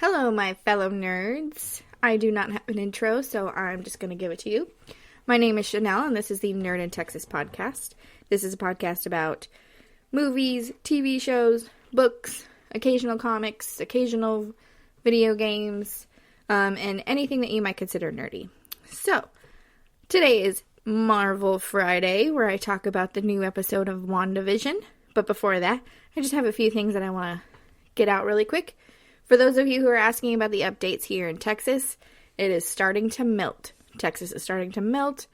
Hello, my fellow nerds. I do not have an intro, so I'm just going to give it to you. My name is Chanel, and this is the Nerd in Texas podcast. This is a podcast about movies, TV shows, books, occasional comics, occasional video games, and anything that you might consider nerdy. So, today is Marvel Friday, where I talk about the new episode of WandaVision. But before that, I just have a few things that I want to get out really quick. For those of you who are asking about the updates here in Texas, it is starting to melt. Texas is starting to melt.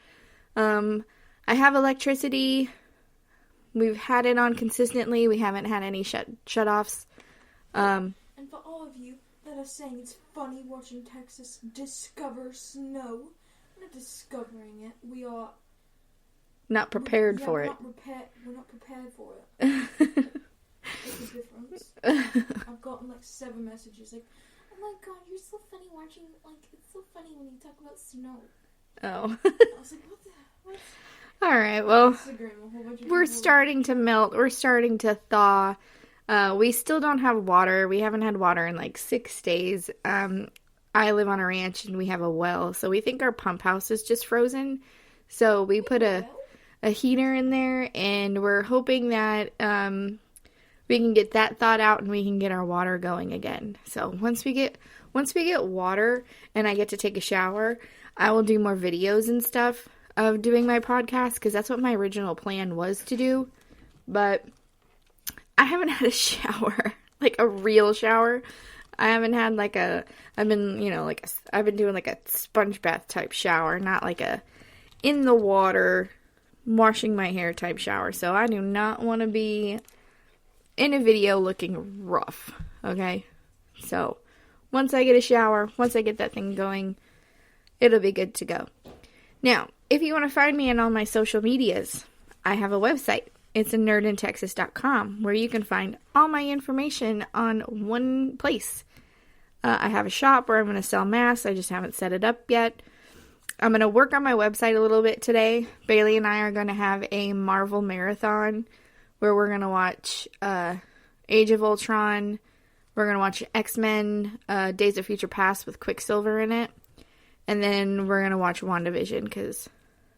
I have electricity. We've had it on consistently. We haven't had any shut-offs. And for all of you that are saying it's funny watching Texas discover snow, we're not discovering it. We are... Not prepared for it. We're not prepared for it. It's a difference. I've gotten like 7 messages like, oh my god, you're so funny watching, like, it's so funny when you talk about snow. Oh. I was like, what? Alright, well, we're people. starting to melt. We're starting to thaw. We still don't have water. We haven't had water in like 6 days. I live on a ranch and we have a well, so we think our pump house is just frozen. So we put a heater in there, and we're hoping that we can get that thawed out and we can get our water going again. So once we get water and I get to take a shower, I will do more videos and stuff of doing my podcast, because that's what my original plan was to do. But I haven't had a shower, like a real shower. I haven't had like I've been doing like a sponge bath type shower, not like a in the water washing my hair type shower. So I do not want to be in a video looking rough, okay? So once I get a shower, once I get that thing going, it'll be good to go. Now, if you want to find me on all my social medias, I have a website. It's nerdintexas.com, where you can find all my information on one place. I have a shop where I'm going to sell masks. I just haven't set it up yet. I'm going to work on my website a little bit today. Bailey and I are going to have a Marvel marathon where we're going to watch Age of Ultron. We're going to watch X-Men, Days of Future Past with Quicksilver in it. And then we're going to watch WandaVision, because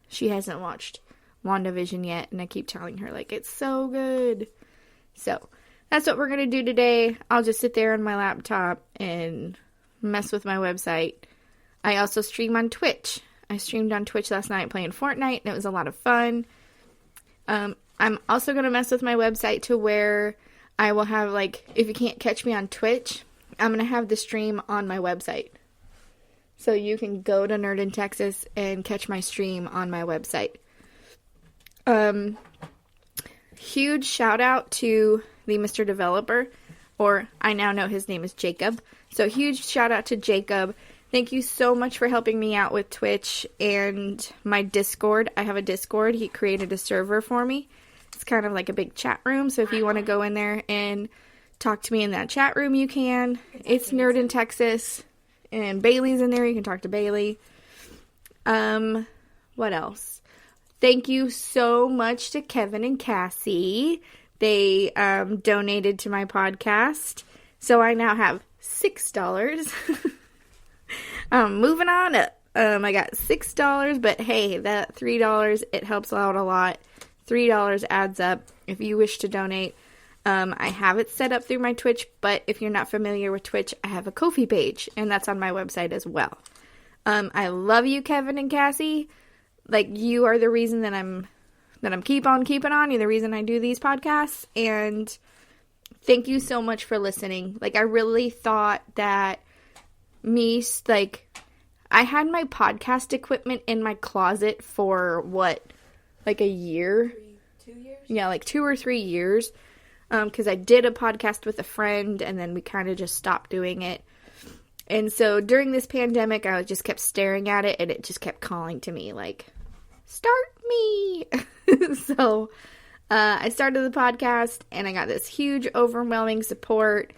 she hasn't watched WandaVision yet. And I keep telling her, like, it's so good. So that's what we're going to do today. I'll just sit there on my laptop and mess with my website. I also stream on Twitch. I streamed on Twitch last night playing Fortnite, and it was a lot of fun. I'm also going to mess with my website to where I will have, like, if you can't catch me on Twitch, I'm going to have the stream on my website. So you can go to Nerd in Texas and catch my stream on my website. Huge shout out to the Mr. Developer, or I now know his name is Jacob. So huge shout out to Jacob. Thank you so much for helping me out with Twitch and my Discord. I have a Discord. He created a server for me. It's kind of like a big chat room, so if you want to go in there and talk to me in that chat room, you can. It's Nerd in Texas, and Bailey's in there. You can talk to Bailey. What else? Thank you so much to Kevin and Cassie. They donated to my podcast, so I now have $6. Moving on up. I got $6, but hey, that $3, it helps out a lot. $3 adds up if you wish to donate. I have it set up through my Twitch, but if you're not familiar with Twitch, I have a Ko-fi page, and that's on my website as well. I love you, Kevin and Cassie. Like, you are the reason that I'm keep on keeping on. You're the reason I do these podcasts, and thank you so much for listening. Like, I really thought that I had my podcast equipment in my closet for like a year? 2 years? Yeah, like 2 or 3 years. Because I did a podcast with a friend, and then we kind of just stopped doing it. And so during this pandemic, I just kept staring at it, and it just kept calling to me, like, start me! So I started the podcast, and I got this huge, overwhelming support.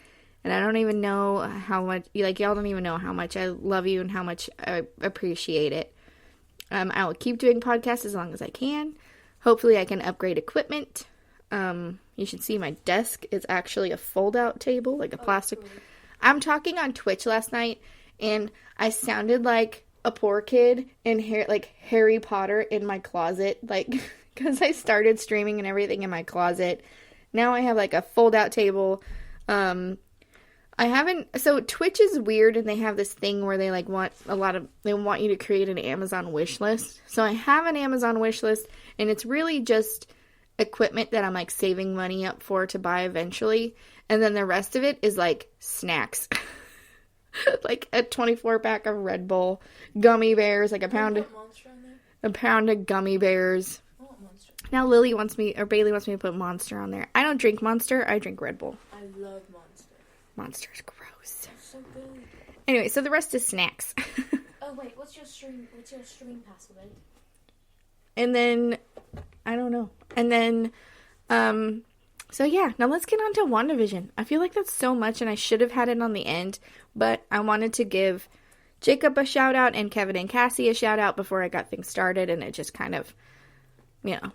And I don't even know how much, like, y'all don't even know how much I love you and how much I appreciate it. I will keep doing podcasts as long as I can. Hopefully I can upgrade equipment. You should see my desk is actually a fold-out table, like a plastic. Cool. I'm talking on Twitch last night, and I sounded like a poor kid in like Harry Potter in my closet, like, because I started streaming and everything in my closet. Now I have like a fold-out table. I haven't, so Twitch is weird, and they have this thing where they like they want you to create an Amazon wish list. So I have an Amazon wish list, and it's really just equipment that I'm like saving money up for to buy eventually. And then the rest of it is like snacks. Like a 24 pack of Red Bull, gummy bears, like a pound of gummy bears. Now Bailey wants me to put Monster on there. I don't drink Monster, I drink Red Bull. I love Monster. Monster's gross. It's so good. Anyway, so the rest is snacks. Oh wait, what's your stream password? And then I don't know. And then so yeah, now let's get on to WandaVision. I feel like that's so much, and I should have had it on the end, but I wanted to give Jacob a shout out and Kevin and Cassie a shout out before I got things started, and it just kind of,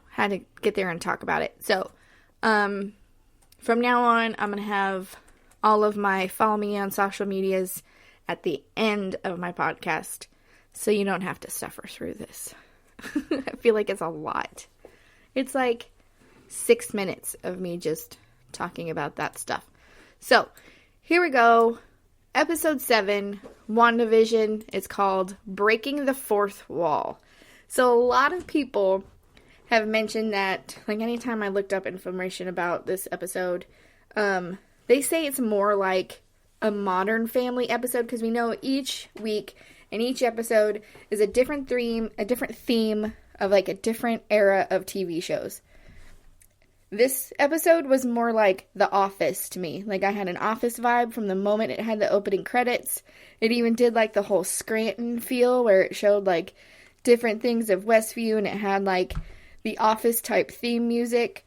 had to get there and talk about it. So, from now on, I'm going to have all of my follow me on social medias at the end of my podcast, so you don't have to suffer through this. I feel like it's a lot. It's like 6 minutes of me just talking about that stuff. So, here we go. Episode 7, WandaVision. It's called Breaking the Fourth Wall. So, a lot of people have mentioned that, like, anytime I looked up information about this episode, they say it's more like a Modern Family episode, because we know each week and each episode is a different theme of, like, a different era of TV shows. This episode was more like The Office to me. Like, I had an Office vibe from the moment it had the opening credits. It even did, like, the whole Scranton feel, where it showed, like, different things of Westview, and it had, like, the Office type theme music.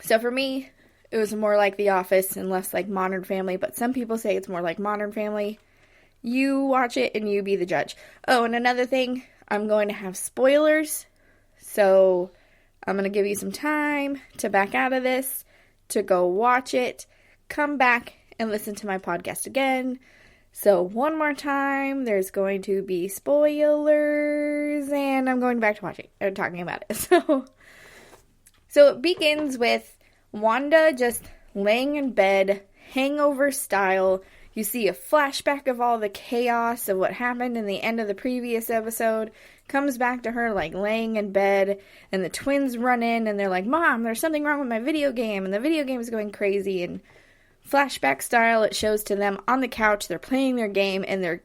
So for me, it was more like The Office and less like Modern Family, but some people say it's more like Modern Family. You watch it and you be the judge. Oh, and another thing, I'm going to have spoilers, so I'm going to give you some time to back out of this, to go watch it, come back and listen to my podcast again. So one more time, there's going to be spoilers, and I'm going back to watching or talking about it. So it begins with Wanda just laying in bed, hangover style. You see a flashback of all the chaos of what happened in the end of the previous episode. Comes back to her, like, laying in bed, and the twins run in, and they're like, Mom, there's something wrong with my video game, and the video game is going crazy, and flashback style, it shows to them on the couch, they're playing their game, and their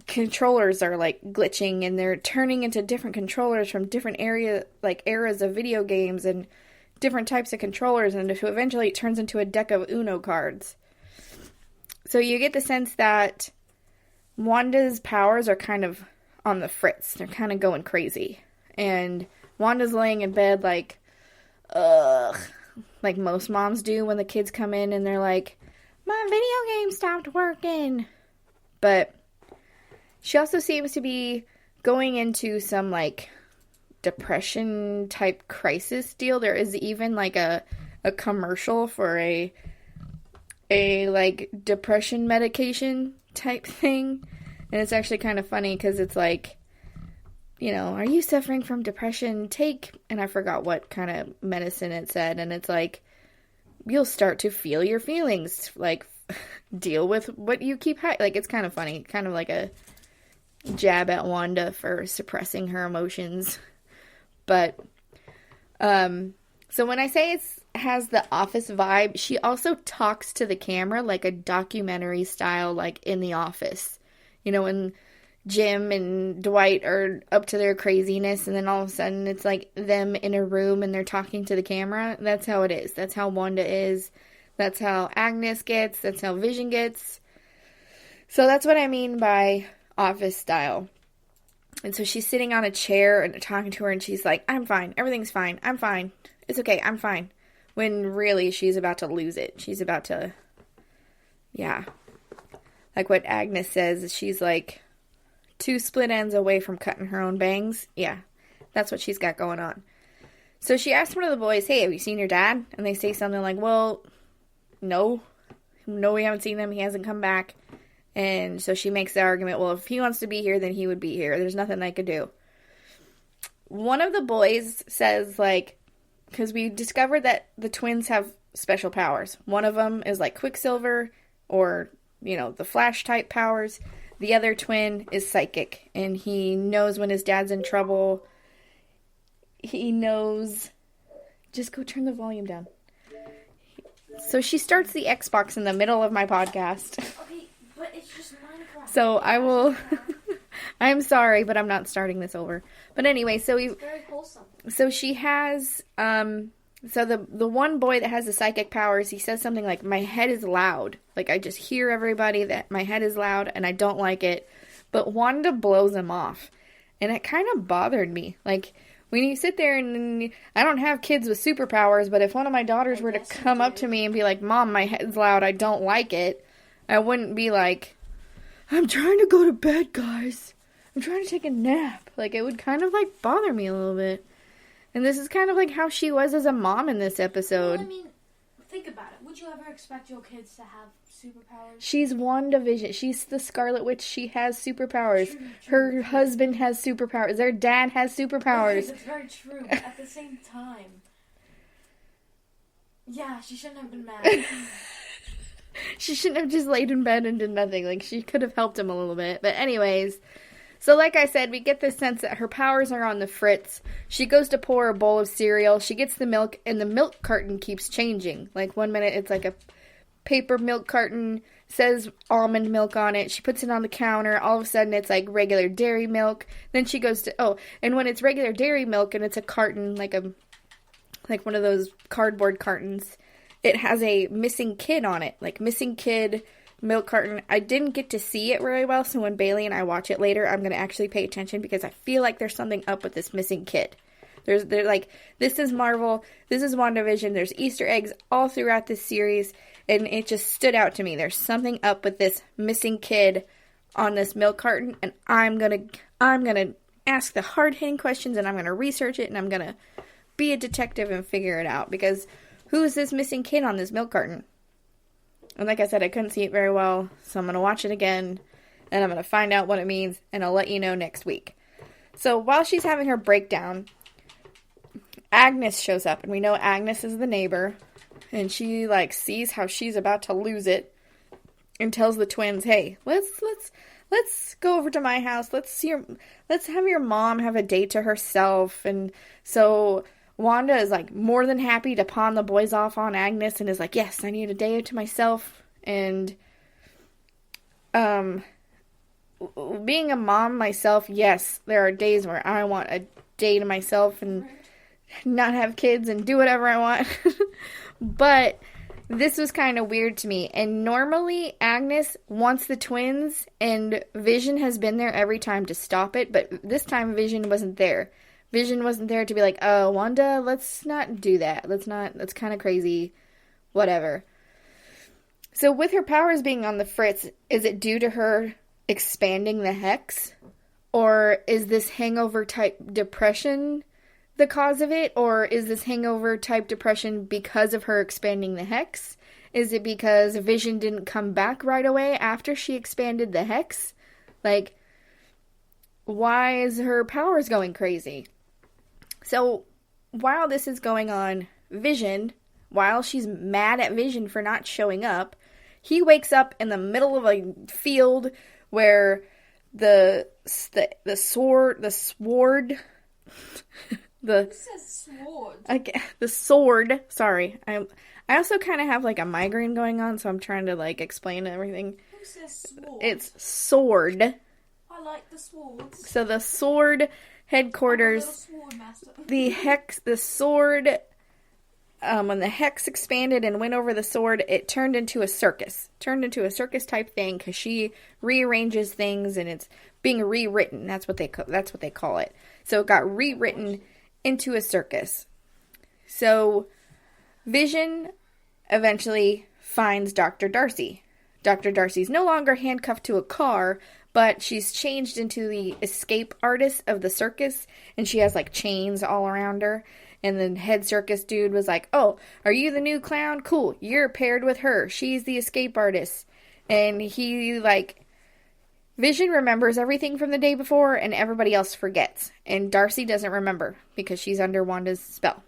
controllers are, like, glitching, and they're turning into different controllers from different eras of video games, and different types of controllers, and eventually it turns into a deck of Uno cards. So you get the sense that Wanda's powers are kind of on the fritz. They're kind of going crazy. And Wanda's laying in bed like, ugh, like most moms do when the kids come in and they're like, my video game stopped working. But she also seems to be going into some, like, depression type crisis deal. There is even, like, a commercial for a like, depression medication type thing. And it's actually kind of funny because it's like, are you suffering from depression? And I forgot what kind of medicine it said. And it's like, you'll start to feel your feelings. Like, deal with what you keep hiding. Like, it's kind of funny. Kind of like a jab at Wanda for suppressing her emotions. But, so when I say it has the Office vibe, she also talks to the camera like a documentary style, like in The Office. When Jim and Dwight are up to their craziness, and then all of a sudden it's like them in a room and they're talking to the camera. That's how it is. That's how Wanda is. That's how Agnes gets. That's how Vision gets. So that's what I mean by Office style. And so she's sitting on a chair and talking to her, and she's like, I'm fine. Everything's fine. I'm fine. It's okay. I'm fine. When really she's about to lose it. She's about to, yeah. Like what Agnes says, she's like 2 split ends away from cutting her own bangs. Yeah, that's what she's got going on. So she asked one of the boys, hey, have you seen your dad? And they say something like, well, no. No, we haven't seen him. He hasn't come back. And so she makes the argument, well, if he wants to be here, then he would be here. There's nothing I could do. One of the boys says, like, because we discovered that the twins have special powers. One of them is like Quicksilver or, you know, the Flash type powers. The other twin is psychic, and he knows when his dad's in trouble. He knows... Just go turn the volume down. So she starts the Xbox in the middle of my podcast. Okay, but it's just Minecraft. So I will... I'm sorry, but I'm not starting this over. But anyway, so we... It's very wholesome. So she has... So the one boy that has the psychic powers, he says something like, my head is loud. Like, I just hear everybody that my head is loud, and I don't like it. But Wanda blows him off. And it kind of bothered me. Like, when you sit there and... I don't have kids with superpowers, but if one of my daughters were to come up to me and be like, Mom, my head's loud, I don't like it, I wouldn't be like, I'm trying to go to bed, guys. I'm trying to take a nap. Like, it would kind of, like, bother me a little bit. And this is kind of like how she was as a mom in this episode. Well, I mean, think about it. Would you ever expect your kids to have superpowers? She's WandaVision. She's the Scarlet Witch. She has superpowers. True. Her husband has superpowers. Their dad has superpowers. Okay, that's very true, but at the same time... Yeah, she shouldn't have been mad. She shouldn't have just laid in bed and did nothing. Like, she could have helped him a little bit. But anyways... So like I said, we get this sense that her powers are on the fritz. She goes to pour a bowl of cereal. She gets the milk, and the milk carton keeps changing. Like, 1 minute it's like a paper milk carton, says almond milk on it. She puts it on the counter. All of a sudden it's like regular dairy milk. Then she goes to, and when it's regular dairy milk and it's a carton, like one of those cardboard cartons, it has a missing kid on it. Like, missing kid... milk carton. I didn't get to see it very well, so when Bailey and I watch it later, I'm going to actually pay attention because I feel like there's something up with this missing kid. They're like, this is Marvel, this is WandaVision, there's Easter eggs all throughout this series, and it just stood out to me. There's something up with this missing kid on this milk carton, and I'm going to ask the hard-hitting questions, and I'm going to research it, and I'm going to be a detective and figure it out, because who is this missing kid on this milk carton? And like I said, I couldn't see it very well, so I'm going to watch it again, and I'm going to find out what it means, and I'll let you know next week. So while she's having her breakdown, Agnes shows up, and we know Agnes is the neighbor, and she, like, sees how she's about to lose it, and tells the twins, hey, let's go over to my house, let's have your mom have a date to herself. And so... Wanda is, like, more than happy to pawn the boys off on Agnes and is like, yes, I need a day to myself. And, being a mom myself, yes, there are days where I want a day to myself and not have kids and do whatever I want. But this was kind of weird to me. And normally, Agnes wants the twins, and Vision has been there every time to stop it, but this time Vision wasn't there. Vision wasn't there to be like, oh, Wanda, let's not do that. That's kind of crazy. Whatever. So with her powers being on the fritz, is it due to her expanding the hex? Or is this hangover type depression the cause of it? Or is this hangover type depression because of her expanding the hex? Is it because Vision didn't come back right away after she expanded the hex? Like, why is her powers going crazy? So, while this is going on, Vision, while she's mad at Vision for not showing up, he wakes up in the middle of a field where the sword, sorry, I also kind of have like a migraine going on, so I'm trying to like explain everything. Who says sword? It's sword. I like the swords. So the sword headquarters, the sword, when the hex expanded and went over the sword, it turned into a circus type thing, because she rearranges things and it's being rewritten. That's what they call it. So it got rewritten into a circus. So Vision eventually finds Dr. Darcy. Dr. Darcy's no longer handcuffed to a car, but she's changed into the escape artist of the circus, and she has, like, chains all around her. And the head circus dude was like, oh, are you the new clown? Cool. You're paired with her. She's the escape artist. And he, like, Vision remembers everything from the day before and everybody else forgets. And Darcy doesn't remember because she's under Wanda's spell.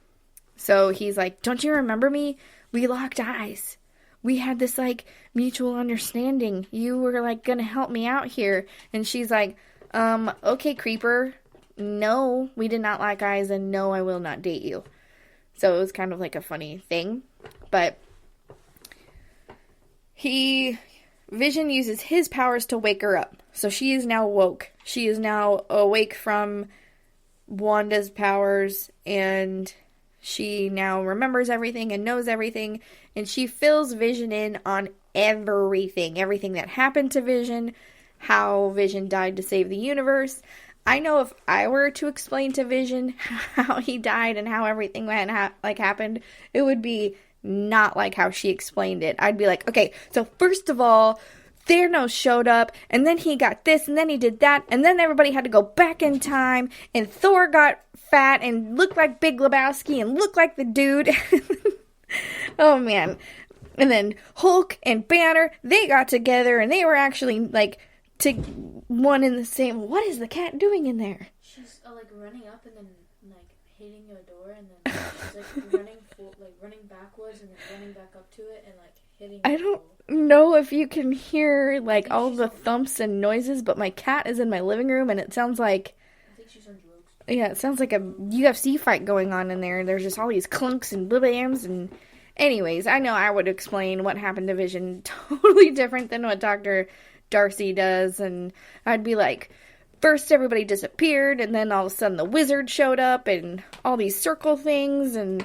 So he's like, don't you remember me? We locked eyes. We had this, like, mutual understanding. You were, like, gonna help me out here. And she's like, okay, creeper. No, we did not lock eyes, and no, I will not date you. So it was kind of like a funny thing. But Vision uses his powers to wake her up. So she is now woke. She is now awake from Wanda's powers, and she now remembers everything and knows everything, and she fills Vision in on everything that happened to Vision, how Vision died to save the universe. I know if I were to explain to Vision how he died and how everything happened, it would be not like how she explained it. I'd be like, okay, so first of all, Thanos showed up, and then he got this, and then he did that, and then everybody had to go back in time, and Thor got fat and looked like Big Lebowski and looked like the dude. Oh, man. And then Hulk and Banner, they got together, and they were actually, like, one in the same. What is the cat doing in there? She's, like, running up and then, like, hitting a door, and then she's, like, running backwards and then running back up to it and, like, hitting I don't know if you can hear, like, all the thumps and noises, but my cat is in my living room, and it sounds like... I think she's on drugs. Yeah, it sounds like a UFC fight going on in there. There's just all these clunks and blibams and... Anyways, I know I would explain what happened to Vision totally different than what Dr. Darcy does, and I'd be like, first everybody disappeared, and then all of a sudden the wizard showed up, and all these circle things, and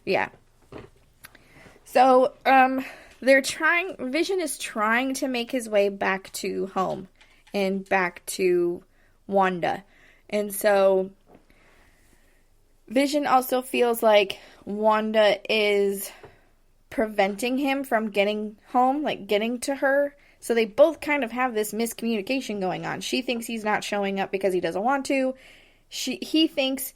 yeah. So, Vision is trying to make his way back to home, and back to Wanda, and so Vision also feels like Wanda is preventing him from getting home, like getting to her. So they both kind of have this miscommunication going on. She thinks he's not showing up because he doesn't want to. He thinks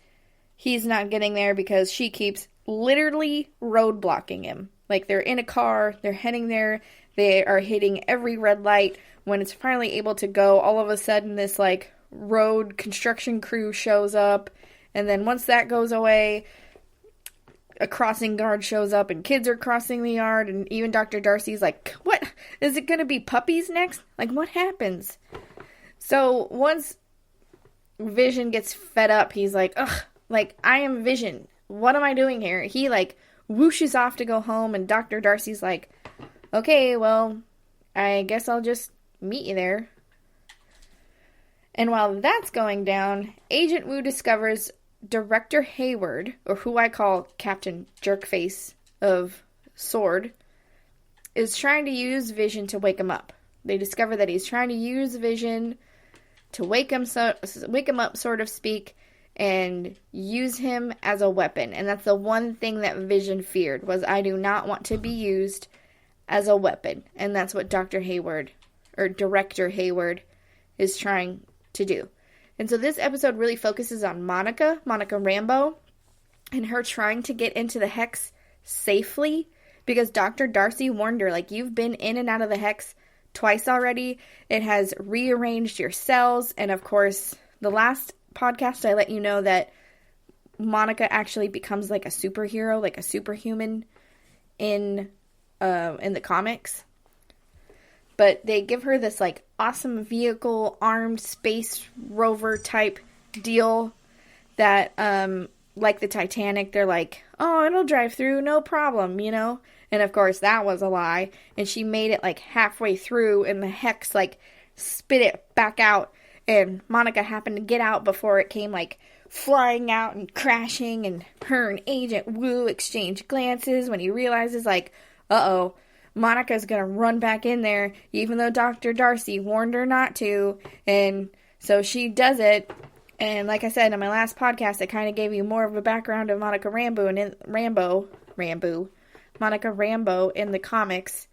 he's not getting there because she keeps literally roadblocking him. Like, they're in a car, they're heading there, they are hitting every red light. When it's finally able to go, all of a sudden this, like, road construction crew shows up. And then once that goes away, a crossing guard shows up and kids are crossing the yard, and even Dr. Darcy's like, what? Is it going to be puppies next? Like, what happens? So once Vision gets fed up, he's like, ugh, like, I am Vision. What am I doing here? He, like, whooshes off to go home, and Dr. Darcy's like, okay, well, I guess I'll just meet you there. And while that's going down, Agent Wu discovers Director Hayward, or who I call Captain Jerkface of S.W.O.R.D., is trying to use Vision to wake him up. They discover that he's trying to use Vision to wake him up, sort of speak, and use him as a weapon. And that's the one thing that Vision feared, was I do not want to be used as a weapon. And that's what Dr. Hayward, or Director Hayward, is trying to do. And so this episode really focuses on Monica Rambeau, and her trying to get into the Hex safely, because Dr. Darcy warned her, like, you've been in and out of the Hex twice already. It has rearranged your cells, and of course, the last podcast I let you know that Monica actually becomes like a superhero, like a superhuman in the comics. But they give her this, like, awesome vehicle, armed space rover type deal that, like the Titanic, they're like, oh, it'll drive through, no problem, you know? And, of course, that was a lie. And she made it, like, halfway through, and the Hex, like, spit it back out. And Monica happened to get out before it came, like, flying out and crashing. And her and Agent Wu exchange glances when he realizes, like, uh-oh, Monica's gonna run back in there, even though Dr. Darcy warned her not to, and so she does it. And like I said in my last podcast, I kind of gave you more of a background of Monica Rambeau Monica Rambeau in the comics,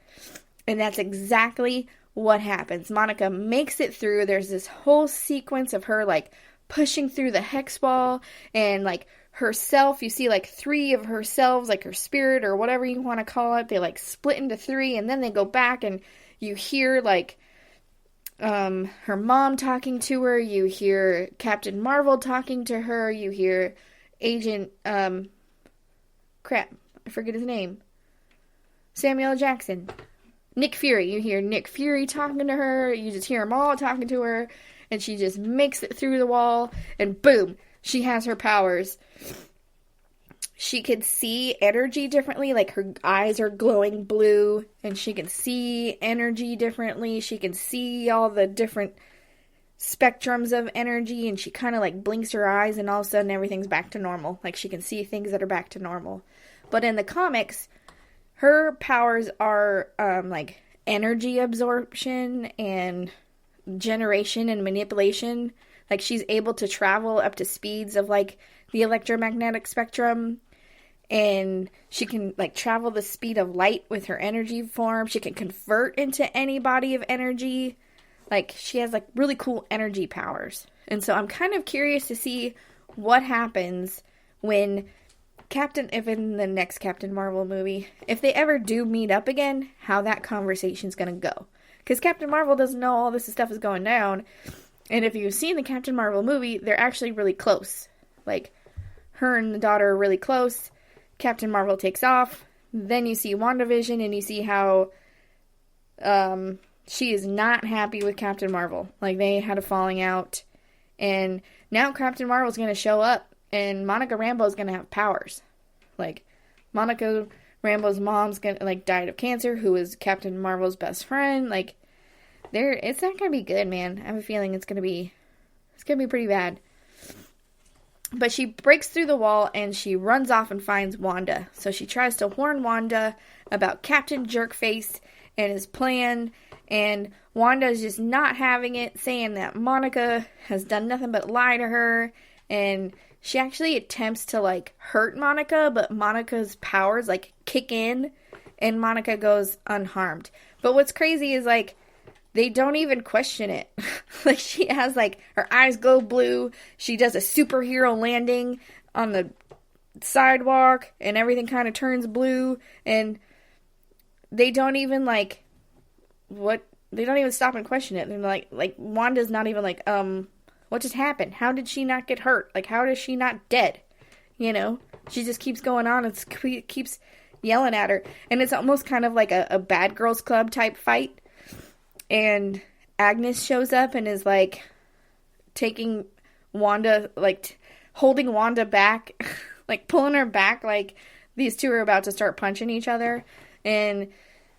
and that's exactly what happens. Monica makes it through. There's this whole sequence of her, like, pushing through the Hex wall and, like, herself. You see like 3 of herselves, like her spirit or whatever you want to call it. They like split into 3 and then they go back and you hear like her mom talking to her. You hear Captain Marvel talking to her. You hear Agent, crap, I forget his name. Samuel L. Jackson. Nick Fury. You hear Nick Fury talking to her. You just hear them all talking to her. And she just makes it through the wall. And boom, she has her powers. She can see energy differently. Like her eyes are glowing blue. And she can see energy differently. She can see all the different spectrums of energy. And she kind of like blinks her eyes. And all of a sudden everything's back to normal. Like she can see things that are back to normal. But in the comics, her powers are like energy absorption and generation and manipulation. Like she's able to travel up to speeds of like the electromagnetic spectrum, and she can like travel the speed of light with her energy form. She can convert into any body of energy. Like she has like really cool energy powers. And so I'm kind of curious to see what happens when if in the next Captain Marvel movie, if they ever do meet up again, how that conversation's gonna go. Because Captain Marvel doesn't know all this stuff is going down. And if you've seen the Captain Marvel movie, they're actually really close. Like, her and the daughter are really close. Captain Marvel takes off. Then you see WandaVision, and you see how she is not happy with Captain Marvel. Like, they had a falling out. And now Captain Marvel's gonna show up. And Monica Rambeau's gonna have powers. Like, Monica Rambeau's mom's died of cancer, who is Captain Marvel's best friend. Like, it's not gonna be good, man. I have a feeling it's gonna be pretty bad. But she breaks through the wall and she runs off and finds Wanda. So she tries to warn Wanda about Captain Jerkface and his plan. And Wanda is just not having it, saying that Monica has done nothing but lie to her. And she actually attempts to, like, hurt Monica, but Monica's powers, like, kick in, and Monica goes unharmed. But what's crazy is, like, they don't even question it. Like, she has, like, her eyes go blue, she does a superhero landing on the sidewalk, and everything kind of turns blue, and they don't even, like, they don't even stop and question it. They're like, Wanda's not even like, what just happened? How did she not get hurt? Like, how is she not dead? You know? She just keeps going on and keeps yelling at her. And it's almost kind of like a Bad Girls Club type fight. And Agnes shows up and is, like, taking Wanda, like, holding Wanda back. Like, pulling her back. Like, these two are about to start punching each other. And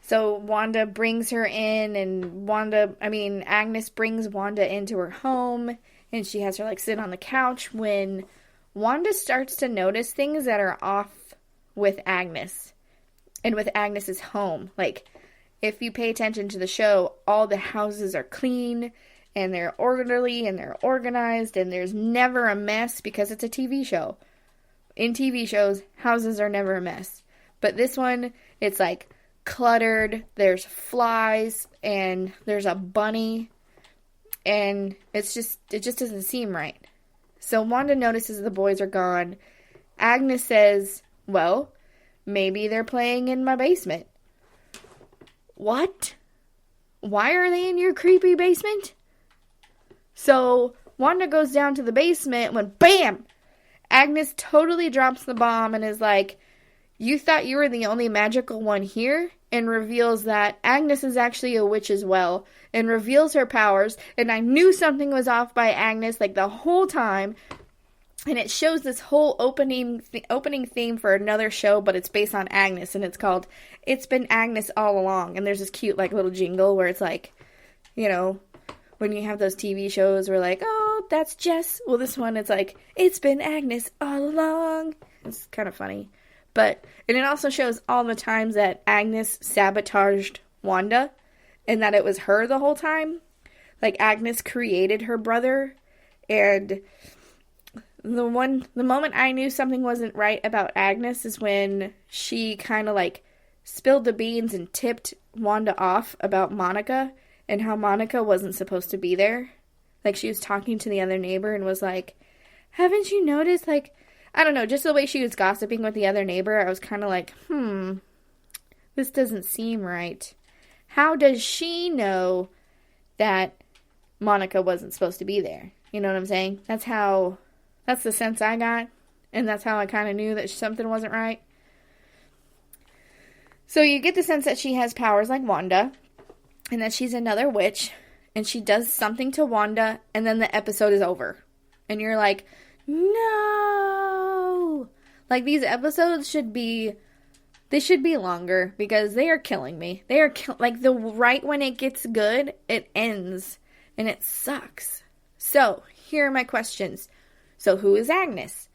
so Wanda brings her in, and Agnes brings Wanda into her home. And she has her, like, sit on the couch when Wanda starts to notice things that are off with Agnes. And with Agnes's home. Like, if you pay attention to the show, all the houses are clean. And they're orderly. And they're organized. And there's never a mess because it's a TV show. In TV shows, houses are never a mess. But this one, it's, like, cluttered. There's flies. And there's a bunny. And it just doesn't seem right. So Wanda notices the boys are gone. Agnes says, well, maybe they're playing in my basement. What? Why are they in your creepy basement? So Wanda goes down to the basement when, bam! Agnes totally drops the bomb and is like, you thought you were the only magical one here? And reveals that Agnes is actually a witch as well. And reveals her powers. And I knew something was off by Agnes, like, the whole time. And it shows this whole opening theme for another show, but it's based on Agnes. And it's called It's Been Agnes All Along. And there's this cute, like, little jingle where it's like, you know, when you have those TV shows where, like, oh, that's Jess. Well, this one, it's like, It's Been Agnes All Along. It's kind of funny. And it also shows all the times that Agnes sabotaged Wanda and that it was her the whole time. Like, Agnes created her brother, and the moment I knew something wasn't right about Agnes is when she kind of, like, spilled the beans and tipped Wanda off about Monica and how Monica wasn't supposed to be there. Like, she was talking to the other neighbor and was like, haven't you noticed, like, I don't know, just the way she was gossiping with the other neighbor, I was kind of like, this doesn't seem right. How does she know that Monica wasn't supposed to be there? You know what I'm saying? That's the sense I got, and that's how I kind of knew that something wasn't right. So you get the sense that she has powers like Wanda, and that she's another witch, and she does something to Wanda, and then the episode is over. And you're like, no! Like, these episodes should be longer, because they are killing me. They are, right when it gets good, it ends, and it sucks. So, here are my questions. So, who is Agnes?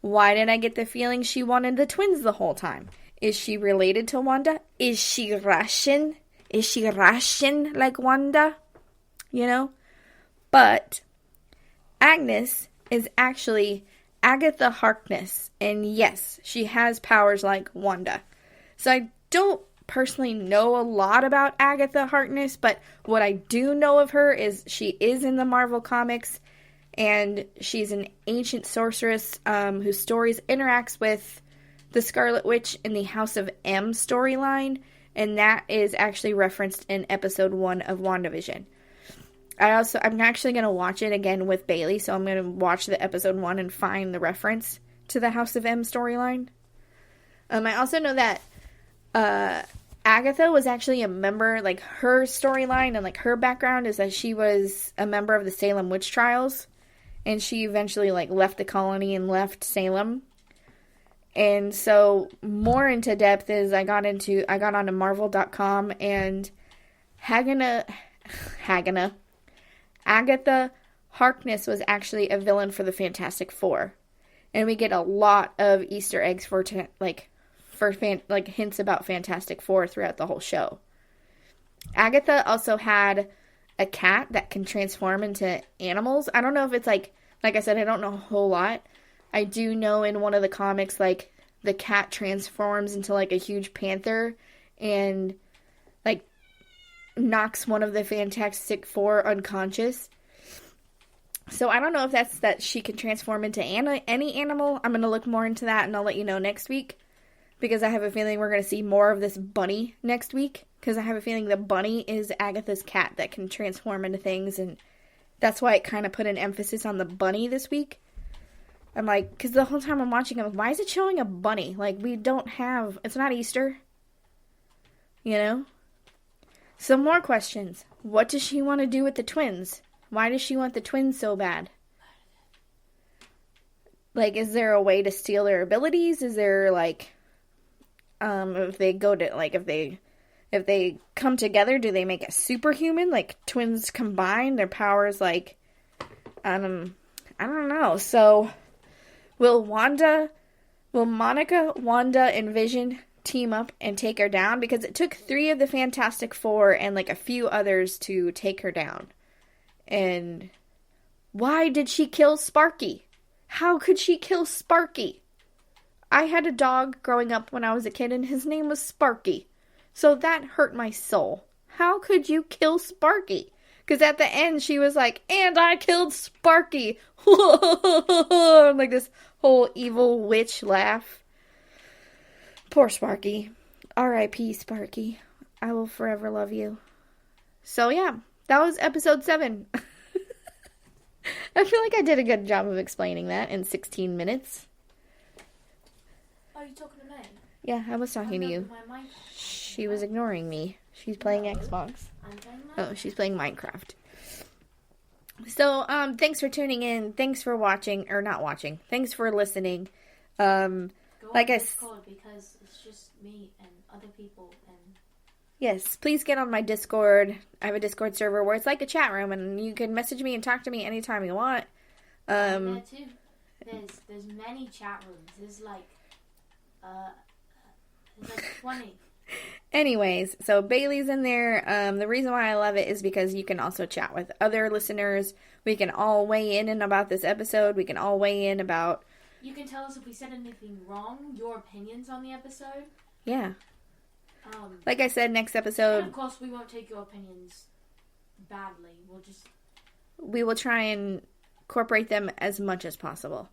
Why did I get the feeling she wanted the twins the whole time? Is she related to Wanda? Is she Russian? Is she Russian like Wanda? You know? But Agnes is actually Agatha Harkness. And yes, she has powers like Wanda. So I don't personally know a lot about Agatha Harkness, but what I do know of her is she is in the Marvel Comics, and she's an ancient sorceress whose stories interacts with the Scarlet Witch in the House of M storyline, and that is actually referenced in episode 1 of WandaVision. I'm actually going to watch it again with Bailey, so I'm going to watch the episode 1 and find the reference to the House of M storyline. I also know that Agatha was actually a member, like, her storyline and, like, her background is that she was a member of the Salem witch trials, and she eventually, like, left the colony and left Salem. And so, more into depth is I got onto Marvel.com, and Agatha Harkness was actually a villain for the Fantastic Four. And we get a lot of Easter eggs for hints about Fantastic Four throughout the whole show. Agatha also had a cat that can transform into animals. I don't know if it's like I said, I don't know a whole lot. I do know in one of the comics, like, the cat transforms into, like, a huge panther and, like, knocks one of the Fantastic Four unconscious. So I don't know if that's that she can transform into any animal. I'm going to look more into that, and I'll let you know next week. Because I have a feeling we're going to see more of this bunny next week. Because I have a feeling the bunny is Agatha's cat that can transform into things, and that's why it kind of put an emphasis on the bunny this week. I'm like, because the whole time I'm watching, I'm like, why is it showing a bunny? Like, it's not Easter. You know? Some more questions. What does she want to do with the twins? Why does she want the twins so bad? Like, is there a way to steal their abilities? Is there, like, if they go to, like, if they come together, do they make a superhuman? Like, twins combine their powers, like, I don't know. So, will Monica, Wanda, and Vision team up and take her down? Because it took 3 of the Fantastic Four and, like, a few others to take her down. And why did she kill Sparky? How could she kill Sparky? I had a dog growing up when I was a kid, and his name was Sparky. So that hurt my soul. How could you kill Sparky? Because at the end, she was like, and I killed Sparky. Like this whole evil witch laugh. Poor Sparky. R.I.P. Sparky. I will forever love you. So yeah, that was episode 7. I feel like I did a good job of explaining that in 16 minutes. Are you talking to me? Yeah, I was talking to you. She was ignoring me. She's playing Xbox. I'm playing Minecraft. Oh, she's playing Minecraft. So, thanks for tuning in. Thanks for watching, or not watching. Thanks for listening. Go like on I Discord because it's just me and other people and... Yes, please get on my Discord. I have a Discord server where it's like a chat room, and you can message me and talk to me anytime you want. There too. There's many chat rooms. There's like 20. Anyways, so Bailey's in there. The reason why I love it is because you can also chat with other listeners. We can all weigh in about this episode. We can all weigh in about... You can tell us if we said anything wrong, your opinions on the episode. Yeah. Like I said, next episode... And of course, we won't take your opinions badly. We will try and incorporate them as much as possible.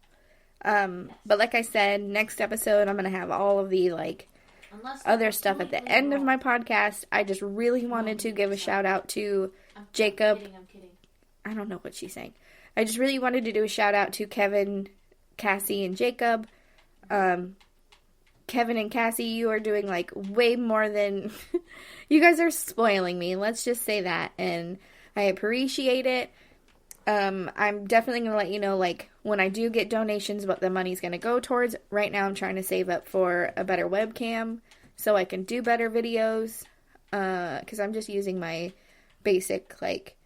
But like I said, next episode I'm going to have all of the, like, other stuff at the end of my podcast. I just really wanted to give a shout out to Jacob. I'm kidding. I don't know what she's saying. I just really wanted to do a shout out to Kevin, Cassie, and Jacob. Kevin and Cassie, you are doing, like, way more than... You guys are spoiling me. Let's just say that. And I appreciate it. I'm definitely going to let you know, like, when I do get donations, what the money's going to go towards. Right now, I'm trying to save up for a better webcam so I can do better videos. Because I'm just using my basic, like,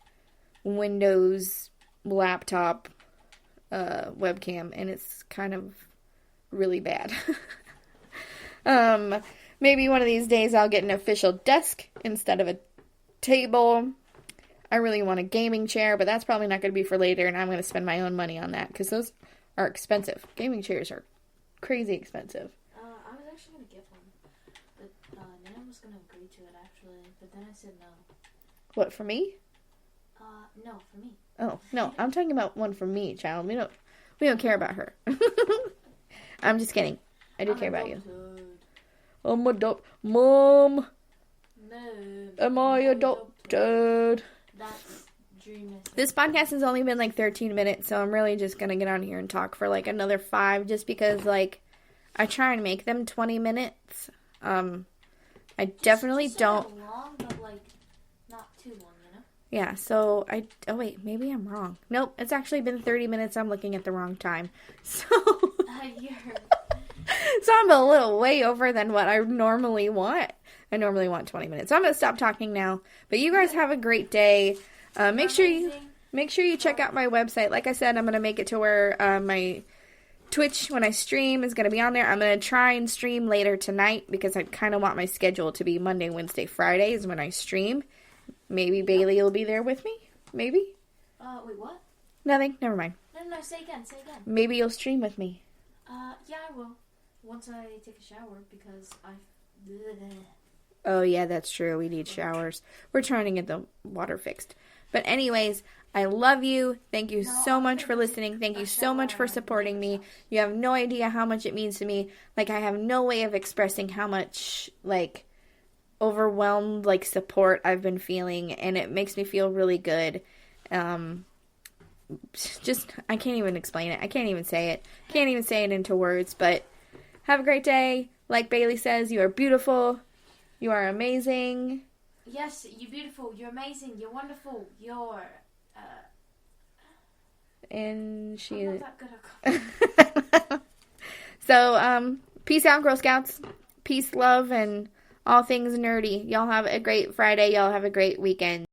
Windows laptop webcam. And it's kind of really bad. Maybe one of these days I'll get an official desk instead of a table. I really want a gaming chair, but that's probably not going to be for later, and I'm going to spend my own money on that, because those are expensive. Gaming chairs are crazy expensive. I was actually going to get one, but then I was going to agree to it, actually, but then I said no. What, for me? No, for me. Oh, no, I'm talking about one for me, child. We don't care about her. I'm just kidding. I do care about you. I'm adopted. Mom! No. Am I adopted? That's dreamless. This podcast has only been like 13 minutes, so I'm really just going to get on here and talk for like another 5, just because like I try and make them 20 minutes. I definitely don't. Long, but like not too long, you know? Yeah, so oh wait, maybe I'm wrong. Nope, it's actually been 30 minutes. I'm looking at the wrong time. So So I'm a little way over than what I normally want. I normally want 20 minutes. So I'm going to stop talking now. But you guys have a great day. Make sure you check out my website. Like I said, I'm going to make it to where my Twitch, when I stream, is going to be on there. I'm going to try and stream later tonight because I kind of want my schedule to be Monday, Wednesday, Friday is when I stream. Maybe Bailey will be there with me. Maybe. Wait, what? Nothing. Never mind. No, say again. Maybe you'll stream with me. Yeah, I will. Once I take a shower, because Oh, yeah, that's true. We need showers. We're trying to get the water fixed. But anyways, I love you. Thank you so much for listening. Thank you so much for supporting me. You have no idea how much it means to me. Like, I have no way of expressing how much, like, overwhelmed, like, support I've been feeling. And it makes me feel really good. Just, I can't even explain it. I can't even say it. Can't even say it into words, but... Have a great day. Like Bailey says, you are beautiful. You are amazing. Yes, you're beautiful. You're amazing. You're wonderful. You're, And she... I'm not that good. So, peace out, Girl Scouts. Peace, love, and all things nerdy. Y'all have a great Friday. Y'all have a great weekend.